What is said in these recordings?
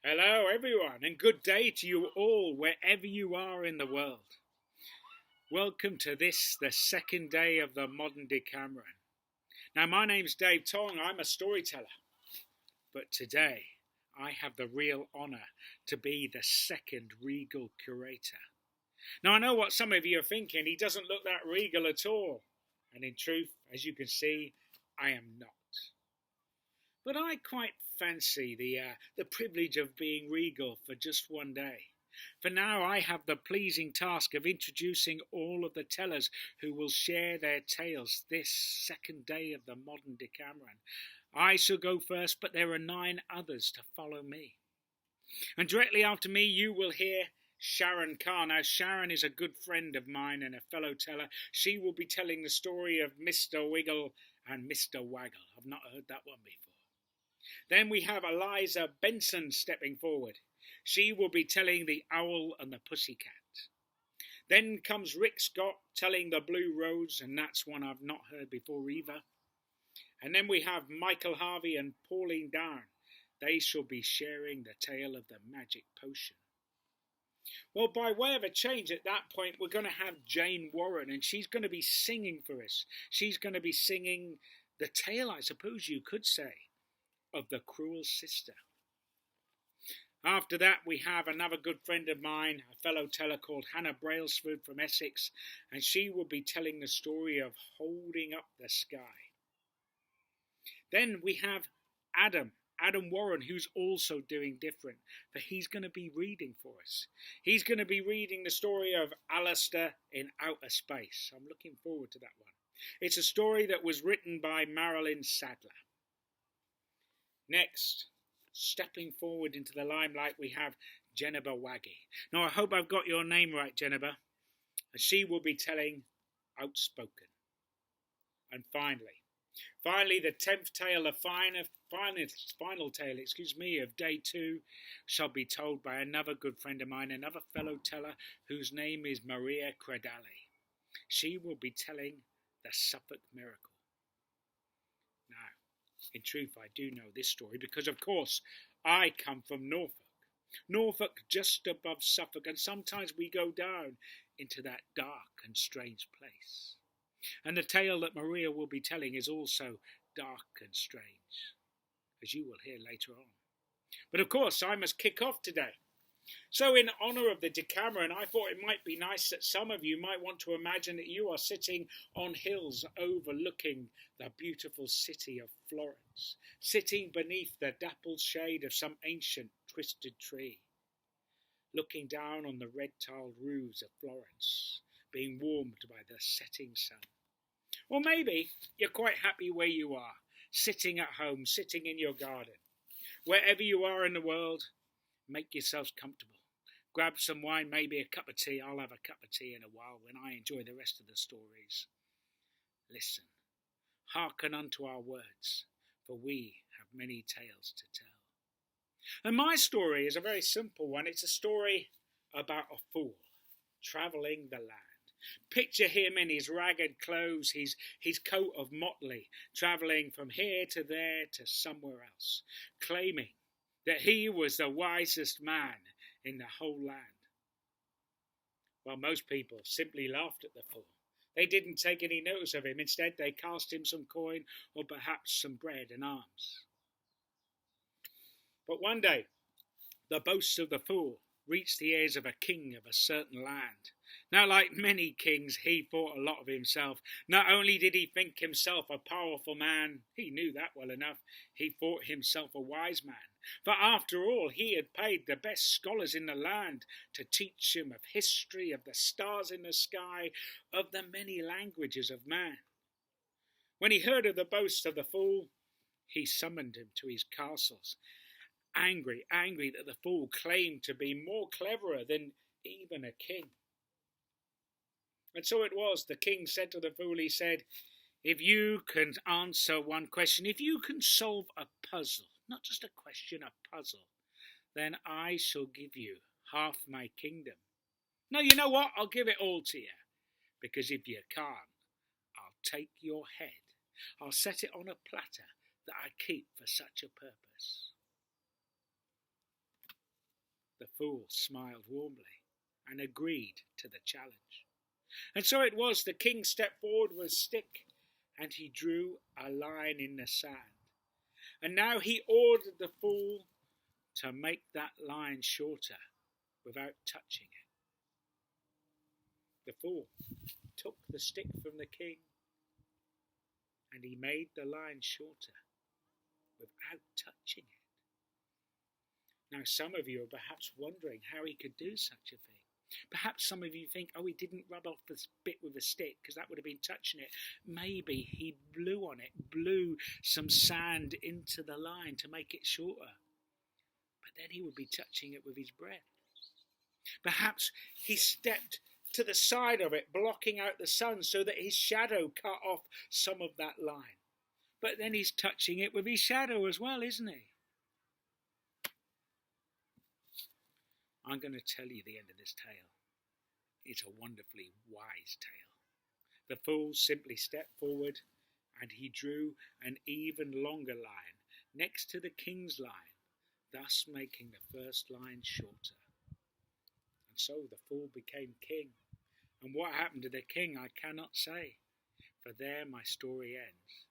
Hello, everyone, and good day to you all, wherever you are in the world. Welcome to this, the second day of the modern Decameron. Now, my name's Dave Tonge. I'm a storyteller. But today, I have the real honour to be the second regal curator. Now, I know what some of you are thinking. He doesn't look that regal at all. And in truth, as you can see, I am not. But I quite fancy the privilege of being regal for just one day. For now I have the pleasing task of introducing all of the tellers who will share their tales this second day of the modern Decameron. I shall go first, but there are 9 others to follow me. And directly after me you will hear Sharon Carr. Now, Sharon is a good friend of mine and a fellow teller. She will be telling the story of Mr. Wiggle and Mr. Waggle. I've not heard that one before. Then we have Eliza Benson stepping forward. She will be telling The Owl and the Pussycat. Then comes Rick Scott telling The Blue Rose, and that's one I've not heard before either. And then we have Michael Harvey and Pauline Darn. They shall be sharing the tale of the magic potion. Well, by way of a change at that point, we're going to have Jane Warren, and she's going to be singing for us. She's going to be singing the tale, I suppose you could say, of the cruel sister. After that we have another good friend of mine, a fellow teller called Hannah Brailsford from Essex, and she will be telling the story of Holding Up the Sky. Then we have Adam Warren, who's also doing different, for he's going to be reading for us. He's going to be reading the story of Alistair in Outer Space. I'm looking forward to that one. It's a story that was written by Marilyn Sadler. Next, stepping forward into the limelight, we have Jennifer Waggy. Now, I hope I've got your name right, Jennifer. And she will be telling Outspoken. And finally, the 10th tale, the final tale, of day 2, shall be told by another good friend of mine, another fellow teller, whose name is Maria Credali. She will be telling the Suffolk Miracle. Now, in truth, I do know this story because, of course, I come from Norfolk. Norfolk just above Suffolk, and sometimes we go down into that dark and strange place. And the tale that Maria will be telling is also dark and strange, as you will hear later on. But of course, I must kick off today. So in honour of the Decameron, I thought it might be nice that some of you might want to imagine that you are sitting on hills overlooking the beautiful city of Florence, sitting beneath the dappled shade of some ancient twisted tree, looking down on the red-tiled roofs of Florence, being warmed by the setting sun. Or maybe you're quite happy where you are, sitting at home, sitting in your garden. Wherever you are in the world, make yourselves comfortable. Grab some wine, maybe a cup of tea. I'll have a cup of tea in a while when I enjoy the rest of the stories. Listen, hearken unto our words, for we have many tales to tell. And my story is a very simple one. It's a story about a fool travelling the land. Picture him in his ragged clothes, his coat of motley, travelling from here to there to somewhere else, claiming that he was the wisest man in the whole land. Well, most people simply laughed at the fool. They didn't take any notice of him. Instead, they cast him some coin or perhaps some bread and alms. But one day, the boasts of the fool reached the ears of a king of a certain land. Now, like many kings, he thought a lot of himself. Not only did he think himself a powerful man, he knew that well enough, he thought himself a wise man. For after all, he had paid the best scholars in the land to teach him of history, of the stars in the sky, of the many languages of man. When he heard of the boasts of the fool, he summoned him to his castles, angry that the fool claimed to be more cleverer than even a king. And so it was, the king said to the fool, he said, if you can answer one question, if you can solve a puzzle, not just a question, a puzzle, then I shall give you half my kingdom. No, you know what? I'll give it all to you. Because if you can't, I'll take your head. I'll set it on a platter that I keep for such a purpose. The fool smiled warmly and agreed to the challenge. And so it was, the king stepped forward with a stick and he drew a line in the sand. And now he ordered the fool to make that line shorter without touching it. The fool took the stick from the king and he made the line shorter without touching it. Now some of you are perhaps wondering how he could do such a thing. Perhaps some of you think, oh, he didn't rub off this bit with a stick because that would have been touching it. Maybe he blew on it, blew some sand into the line to make it shorter. But then he would be touching it with his breath. Perhaps he stepped to the side of it, blocking out the sun so that his shadow cut off some of that line. But then he's touching it with his shadow as well, isn't he? I'm going to tell you the end of this tale. It's a wonderfully wise tale. The fool simply stepped forward and he drew an even longer line next to the king's line, thus making the first line shorter. And so the fool became king. And what happened to the king I cannot say, for there my story ends.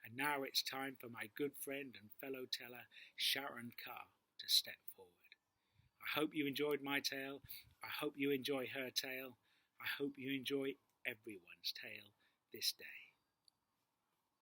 And now it's time for my good friend and fellow teller Sharon Carr to step forward. I hope you enjoyed my tale. I hope you enjoy her tale. I hope you enjoy everyone's tale this day.